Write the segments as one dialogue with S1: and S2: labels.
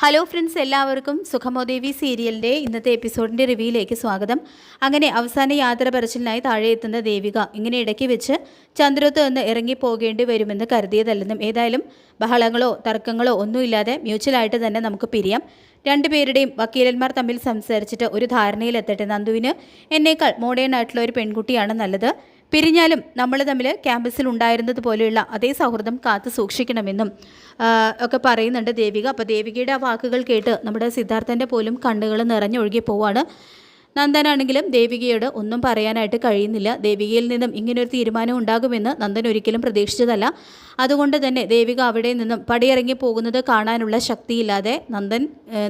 S1: Hello friends, എല്ലാവർക്കും സുഖമോദേവി സീരിയലിൻ്റെ ഇന്നത്തെ എപ്പിസോഡിൻ്റെ റിവ്യൂയിലേക്ക് സ്വാഗതം. അങ്ങനെ അവസാന യാത്ര പറച്ചിലിനായി താഴെ എത്തുന്ന ദേവിക ഇങ്ങനെ ഇടയ്ക്ക് വെച്ച് ചന്ദ്രത്ത് നിന്ന് ഇറങ്ങിപ്പോകേണ്ടി വരുമെന്ന് കരുതിയതല്ലെന്നും ഏതായാലും ബഹളങ്ങളോ തർക്കങ്ങളോ ഒന്നുമില്ലാതെ മ്യൂച്വലായിട്ട് തന്നെ നമുക്ക് പിരിയാം. രണ്ടുപേരുടെയും വക്കീലന്മാർ തമ്മിൽ സംസാരിച്ചിട്ട് ഒരു ധാരണയിലെത്തട്ടെ. നന്ദുവിന് എന്നേക്കാൾ മോഡേൺ ആയിട്ടുള്ള ഒരു പെൺകുട്ടിയാണ് നല്ലത്. പിരിഞ്ഞാലും നമ്മൾ തമ്മിൽ ക്യാമ്പസിൽ ഉണ്ടായിരുന്നത് പോലെയുള്ള അതേ സൗഹൃദം കാത്തു സൂക്ഷിക്കണമെന്നും ഒക്കെ പറയുന്നുണ്ട് ദേവിക. അപ്പോൾ ദേവികയുടെ ആ വാക്കുകൾ കേട്ട് നമ്മുടെ സിദ്ധാർത്ഥൻ്റെ പോലും കണ്ണുകൾ നിറഞ്ഞൊഴുകി പോവാണ്. നന്ദനാണെങ്കിലും ദേവികയോട് ഒന്നും പറയാനായിട്ട് കഴിയുന്നില്ല. ദേവികയിൽ നിന്നും ഇങ്ങനൊരു തീരുമാനം ഉണ്ടാകുമെന്ന് നന്ദൻ ഒരിക്കലും പ്രതീക്ഷിച്ചതല്ല. അതുകൊണ്ട് തന്നെ ദേവിക അവിടെ നിന്നും പടിയിറങ്ങി പോകുന്നത് കാണാനുള്ള ശക്തിയില്ലാതെ നന്ദൻ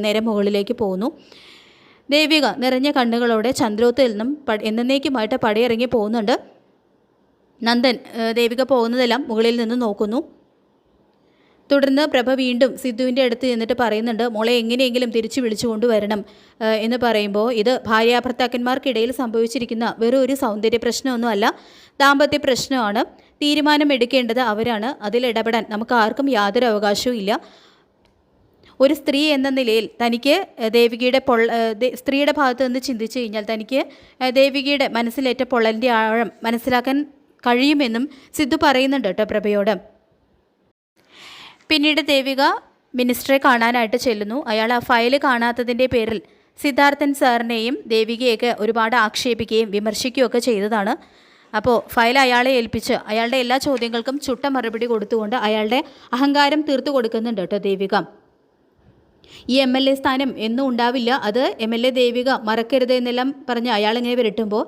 S1: നേരെ മുകളിലേക്ക് പോകുന്നു. ദേവിക നിറഞ്ഞ കണ്ണുകളോടെ ചന്ദ്രോത്തിൽ നിന്നും എന്നേക്കുമായിട്ട് പടിയിറങ്ങി പോകുന്നുണ്ട്. നന്ദൻ ദേവിക പോകുന്നതെല്ലാം മുകളിൽ നിന്ന് നോക്കുന്നു. തുടർന്ന് പ്രഭ വീണ്ടും സിദ്ധുവിൻ്റെ അടുത്ത് ചെന്നിട്ട് പറയുന്നുണ്ട്, മോളെ എങ്ങനെയെങ്കിലും തിരിച്ചു വിളിച്ചു കൊണ്ടുവരണം എന്ന് പറയുമ്പോൾ ഇത് ഭാര്യാഭർത്താക്കന്മാർക്കിടയിൽ സംഭവിച്ചിരിക്കുന്ന വെറും ഒരു സൗന്ദര്യ പ്രശ്നമൊന്നുമല്ല, ദാമ്പത്യ പ്രശ്നമാണ്. തീരുമാനം എടുക്കേണ്ടത് അവരാണ്. അതിലിടപെടാൻ നമുക്ക് ആർക്കും യാതൊരു അവകാശവും ഇല്ല. ഒരു സ്ത്രീ എന്ന നിലയിൽ തനിക്ക് ദേവികയുടെ സ്ത്രീയുടെ ഭാഗത്ത് നിന്ന് ചിന്തിച്ചു കഴിഞ്ഞാൽ തനിക്ക് ദേവികയുടെ മനസ്സിലേറ്റ പൊള്ളലിൻ്റെ ആഴം മനസ്സിലാക്കാൻ കഴിയുമെന്നും സിദ്ധു പറയുന്നുണ്ട് കേട്ടോ പ്രഭയോട്. പിന്നീട് ദേവിക മിനിസ്റ്ററെ കാണാനായിട്ട് ചെല്ലുന്നു. അയാൾ ആ ഫയൽ കാണാത്തതിൻ്റെ പേരിൽ സിദ്ധാർത്ഥൻ സാറിനെയും ദേവികയൊക്കെ ഒരുപാട് ആക്ഷേപിക്കുകയും വിമർശിക്കുകയൊക്കെ ചെയ്തതാണ്. അപ്പോൾ ഫയൽ അയാളെ ഏൽപ്പിച്ച് അയാളുടെ എല്ലാ ചോദ്യങ്ങൾക്കും ചുട്ട മറുപടി കൊടുത്തുകൊണ്ട് അയാളുടെ അഹങ്കാരം തീർത്തു കൊടുക്കുന്നുണ്ട് കേട്ടോ ദേവിക. ഈ MLA സ്ഥാനം എന്നും ഉണ്ടാവില്ല, അത് MLA ദേവിക മറക്കരുത് എന്നെല്ലാം പറഞ്ഞ് അയാളിങ്ങനെ വിരട്ടുമ്പോൾ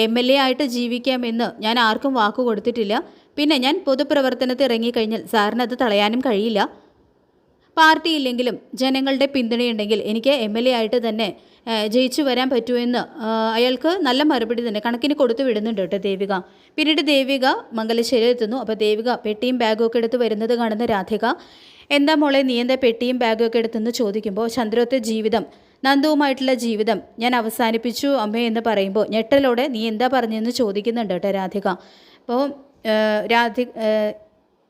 S1: MLA ആയിട്ട് ജീവിക്കാമെന്ന് ഞാൻ ആർക്കും വാക്കു കൊടുത്തിട്ടില്ല. പിന്നെ ഞാൻ പൊതുപ്രവർത്തനത്തിൽ ഇറങ്ങിക്കഴിഞ്ഞാൽ സാറിന് അത് തടയാനും കഴിയില്ല. പാർട്ടി ഇല്ലെങ്കിലും ജനങ്ങളുടെ പിന്തുണയുണ്ടെങ്കിൽ എനിക്ക് MLA ആയിട്ട് തന്നെ ജയിച്ചു വരാൻ പറ്റുമെന്ന് അയാൾക്ക് നല്ല മറുപടി തന്നെ കണക്കിന് കൊടുത്തു വിടുന്നുണ്ട് കേട്ടോ ദേവിക. പിന്നീട് ദേവിക മംഗലശ്ശേരി എത്തുന്നു. അപ്പോൾ ദേവിക പെട്ടിയും ബാഗും ഒക്കെ എടുത്ത് വരുന്നത് കാണുന്ന രാധിക, എന്താ മോളെ നീ എന്താ പെട്ടിയും ബാഗും ഒക്കെ എടുത്തെന്ന് ചോദിക്കുമ്പോൾ ചന്ദ്രത്തെ ജീവിതം, നന്ദുവുമായിട്ടുള്ള ജീവിതം ഞാൻ അവസാനിപ്പിച്ചു അമ്മേ എന്ന് പറയുമ്പോൾ ഞെട്ടലോടെ നീ എന്താ പറഞ്ഞതെന്ന് ചോദിക്കുന്നുണ്ട് കേട്ടോ രാധിക. അപ്പോൾ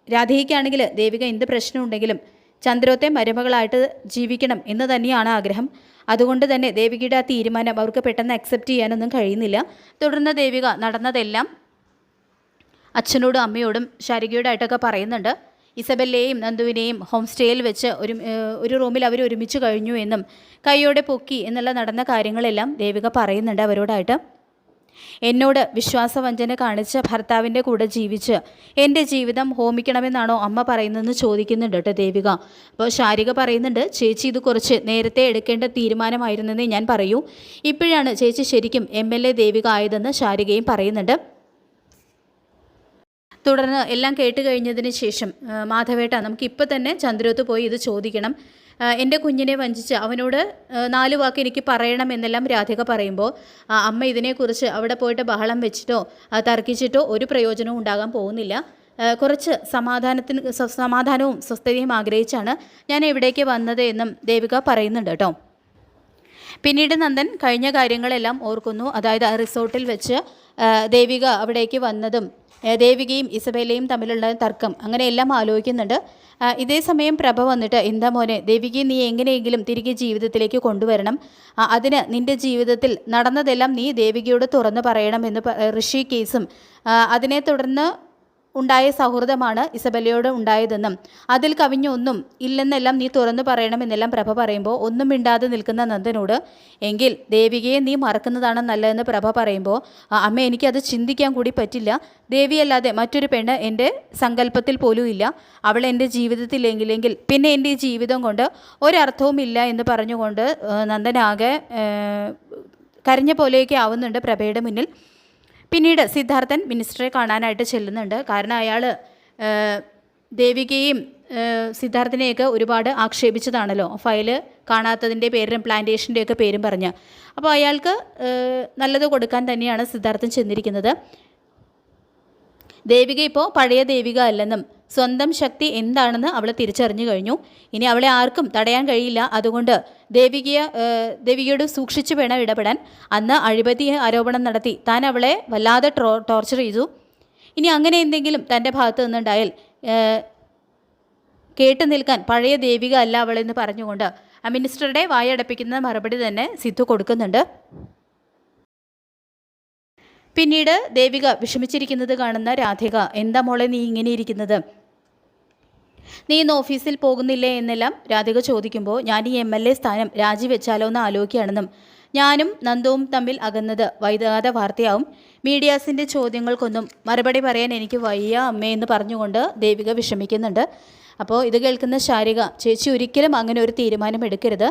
S1: രാധികയ്ക്കാണെങ്കിൽ ദേവിക എന്ത് പ്രശ്നമുണ്ടെങ്കിലും ചന്ദ്രത്തെ മരുമകളായിട്ട് ജീവിക്കണം എന്ന് തന്നെയാണ് ആഗ്രഹം. അതുകൊണ്ട് തന്നെ ദേവികയുടെ ആ തീരുമാനം അവർക്ക് പെട്ടെന്ന് അക്സെപ്റ്റ് ചെയ്യാനൊന്നും കഴിയുന്നില്ല. തുടർന്ന് ദേവിക നടന്നതെല്ലാം അച്ഛനോടും അമ്മയോടും ശാരികയോടായിട്ടൊക്കെ പറയുന്നുണ്ട്. ഇസബെല്ലയെയും നന്ദുവിനെയും ഹോം സ്റ്റേയിൽ വെച്ച് ഒരു റൂമിൽ അവർ ഒരുമിച്ച് കഴിഞ്ഞു എന്നും കൈയോടെ പൊക്കി എന്നുള്ള നടന്ന കാര്യങ്ങളെല്ലാം ദേവിക പറയുന്നുണ്ട് അവരോടായിട്ട്. എന്നോട് വിശ്വാസവഞ്ചന കാണിച്ച ഭർത്താവിൻ്റെ കൂടെ ജീവിച്ച് എൻ്റെ ജീവിതം ഹോമിക്കണമെന്നാണോ അമ്മ പറയുന്നതെന്ന് ചോദിക്കുന്നുണ്ട് കേട്ടോ ദേവിക. അപ്പോൾ ശാരിക പറയുന്നുണ്ട്, ചേച്ചി ഇത് കുറച്ച് നേരത്തെ എടുക്കേണ്ട തീരുമാനമായിരുന്നെന്നേ ഞാൻ പറയൂ. ഇപ്പോഴാണ് ചേച്ചി ശരിക്കും MLA ദേവിക ആയതെന്ന് ശാരികയും പറയുന്നുണ്ട്. തുടർന്ന് എല്ലാം കേട്ട് കഴിഞ്ഞതിന് ശേഷം മാധവേട്ട നമുക്കിപ്പോൾ തന്നെ ചന്ദ്രോത്ത് പോയി ഇത് ചോദിക്കണം, എൻ്റെ കുഞ്ഞിനെ വഞ്ചിച്ച് അവനോട് 4 വാക്ക് എനിക്ക് പറയണം എന്നെല്ലാം രാധിക പറയുമ്പോൾ അമ്മ ഇതിനെക്കുറിച്ച് അവിടെ പോയിട്ട് ബഹളം വെച്ചിട്ടോ തർക്കിച്ചിട്ടോ ഒരു പ്രയോജനവും ഉണ്ടാകാൻ പോകുന്നില്ല. കുറച്ച് സമാധാനവും സ്വസ്ഥതയും ആഗ്രഹിച്ചാണ് ഞാൻ ഇവിടേക്ക് വന്നത് എന്നും ദേവിക പറയുന്നുണ്ട് കേട്ടോ. പിന്നീട് നന്ദൻ കഴിഞ്ഞ കാര്യങ്ങളെല്ലാം ഓർക്കുന്നു. അതായത് ആ റിസോർട്ടിൽ വെച്ച് ദേവിക അവിടേക്ക് വന്നതും ദേവികയും ഇസബേലയും തമ്മിലുള്ള തർക്കം അങ്ങനെയെല്ലാം ആലോചിക്കുന്നുണ്ട്. ഇതേ സമയം പ്രഭ വന്നിട്ട്, എന്താ മോനെ ദേവികയെ നീ എങ്ങനെയെങ്കിലും തിരികെ ജീവിതത്തിലേക്ക് കൊണ്ടുവരണം, അതിന് നിൻ്റെ ജീവിതത്തിൽ നടന്നതെല്ലാം നീ ദേവികയോട് തുറന്നു പറയണമെന്ന് ഋഷി കേസും അതിനെ തുടർന്ന് ഉണ്ടായ സൗഹൃദമാണ് ഇസബെല്ലയോട് ഉണ്ടായതെന്നും അതിൽ കവിഞ്ഞൊന്നും ഇല്ലെന്നെല്ലാം നീ തുറന്നു പറയണമെന്നെല്ലാം പ്രഭ പറയുമ്പോൾ ഒന്നും മിണ്ടാതെ നിൽക്കുന്ന നന്ദനോട്, എങ്കിൽ ദേവികയെ നീ മറക്കുന്നതാണ് നല്ലതെന്ന് പ്രഭ പറയുമ്പോൾ അമ്മ എനിക്കത് ചിന്തിക്കാൻ കൂടി പറ്റില്ല. ദേവിയല്ലാതെ മറ്റൊരു പെണ്ണ് എൻ്റെ സങ്കല്പത്തിൽ പോലും ഇല്ല. അവൾ എൻ്റെ ജീവിതത്തിലെങ്കിലെങ്കിൽ പിന്നെ എൻ്റെ ഈ ജീവിതം കൊണ്ട് ഒരർത്ഥവും ഇല്ല എന്ന് പറഞ്ഞുകൊണ്ട് നന്ദനാകെ കരഞ്ഞ പോലെയൊക്കെ ആവുന്നുണ്ട് പ്രഭയുടെ മുന്നിൽ. പിന്നീട് സിദ്ധാർത്ഥൻ മിനിസ്റ്ററെ കാണാനായിട്ട് ചെല്ലുന്നുണ്ട്. കാരണം അയാൾ ദേവികയും സിദ്ധാർത്ഥനെയൊക്കെ ഒരുപാട് ആക്ഷേപിച്ചതാണല്ലോ ഫയൽ കാണാത്തതിൻ്റെ പേരും പ്ലാന്റേഷൻ്റെയൊക്കെ പേരും പറഞ്ഞ്. അപ്പോൾ അയാൾക്ക് നല്ലത് കൊടുക്കാൻ തന്നെയാണ് സിദ്ധാർത്ഥൻ ചെന്നിരിക്കുന്നത്. ദേവിക ഇപ്പോൾ പഴയ ദേവിക അല്ലെന്നും സ്വന്തം ശക്തി എന്താണെന്ന് അവൾ തിരിച്ചറിഞ്ഞു കഴിഞ്ഞു. ഇനി അവളെ ആർക്കും തടയാൻ കഴിയില്ല. അതുകൊണ്ട് ദേവികയോട് സൂക്ഷിച്ചു വേണം ഇടപെടാൻ. അന്ന് അഴിമതി ആരോപണം നടത്തി താൻ അവളെ വല്ലാതെ ടോർച്ചർ ചെയ്തു. ഇനി അങ്ങനെ എന്തെങ്കിലും തൻ്റെ ഭാഗത്ത് നിന്നുണ്ടായാൽ കേട്ടു നിൽക്കാൻ പഴയ ദേവിക അല്ല അവളെന്ന് പറഞ്ഞുകൊണ്ട് ആ മിനിസ്റ്ററുടെ വായടപ്പിക്കുന്ന മറുപടി തന്നെ സിദ്ധു കൊടുക്കുന്നുണ്ട്. പിന്നീട് ദേവിക വിഷമിച്ചിരിക്കുന്നത് കാണുന്ന രാധിക, എന്താ മോളെ നീ ഇങ്ങനെ ഇരിക്കുന്നത്, നീ ഇന്ന് ഓഫീസിൽ പോകുന്നില്ലേ എന്നെല്ലാം രാധിക ചോദിക്കുമ്പോൾ ഞാൻ ഈ MLA സ്ഥാനം രാജിവെച്ചാലോ എന്ന് ആലോചിക്കുകയാണെന്നും ഞാനും നന്ദുവും തമ്മിൽ അകന്നത് വൈകാതെ വാർത്തയാവും, മീഡിയാസിൻ്റെ ചോദ്യങ്ങൾക്കൊന്നും മറുപടി പറയാൻ എനിക്ക് വയ്യ അമ്മേ എന്ന് പറഞ്ഞുകൊണ്ട് ദേവിക വിഷമിക്കുന്നുണ്ട്. അപ്പോൾ ഇത് കേൾക്കുന്ന ശാരിക, ചേച്ചി ഒരിക്കലും അങ്ങനെ ഒരു തീരുമാനം എടുക്കരുത്,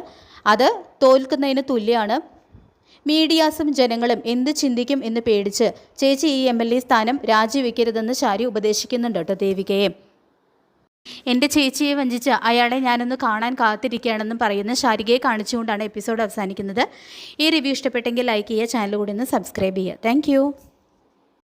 S1: അത് തോൽക്കുന്നതിന് തുല്യമാണ്. മീഡിയാസും ജനങ്ങളും എന്ത് ചിന്തിക്കും എന്ന് പേടിച്ച് ചേച്ചി ഈ MLA സ്ഥാനം രാജിവെക്കരുതെന്ന് ശാരി ഉപദേശിക്കുന്നുണ്ട് കേട്ടോ ദേവികയെ. എൻ്റെ ചേച്ചിയെ വഞ്ചിച്ച് അയാളെ ഞാനൊന്ന് കാണാൻ കാത്തിരിക്കുകയാണെന്നും പറയുന്ന ശാരികയെ കാണിച്ചുകൊണ്ടാണ് എപ്പിസോഡ് അവസാനിക്കുന്നത്. ഈ റിവ്യൂ ഇഷ്ടപ്പെട്ടെങ്കിൽ ലൈക്ക് ചെയ്യുക, ചാനൽ കൂടി ഒന്ന് സബ്സ്ക്രൈബ് ചെയ്യുക. താങ്ക്